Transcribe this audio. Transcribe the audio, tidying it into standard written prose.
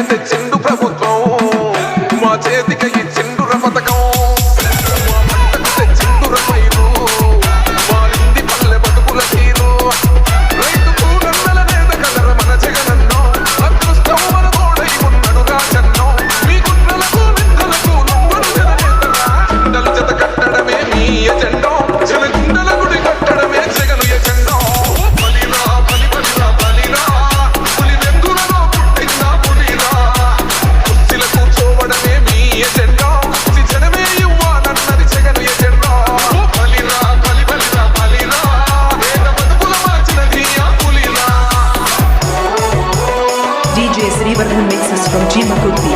తెచ్చిండు ప్రభుత్వం మా చేతికి ఇచ్చిండుర పథకం మా పంటకు తెచ్చిండుర పైరు మారింది పల్లె బతుకుల తీరు రైతుకు నన్నల నేత కదర మన జగనన్నో అదృష్టం మన తోడై ఉన్నడు రాజన్నో మీ గుండెలకు నిద్రలకు నువ్వడు జననేతరా గుండెలు జత కట్టడమే మీ ఎజెండో జన గుండెల గుడి కట్టడమే జగను ఎజెండో బలిరా బలి బలిరా బలిరా పులి వెందులలో పుట్టిన పులిరా కుర్చీల కూర్చోవడమే మీ ఎజెండో జనమే ఇవ్వాలన్నది జగను ఎజెండో బలిరా బలి బలిరా బలిరా పేద బతుకుల మార్చినది ఆ పులిరా DJ Srivardhan mixes from G Makurti.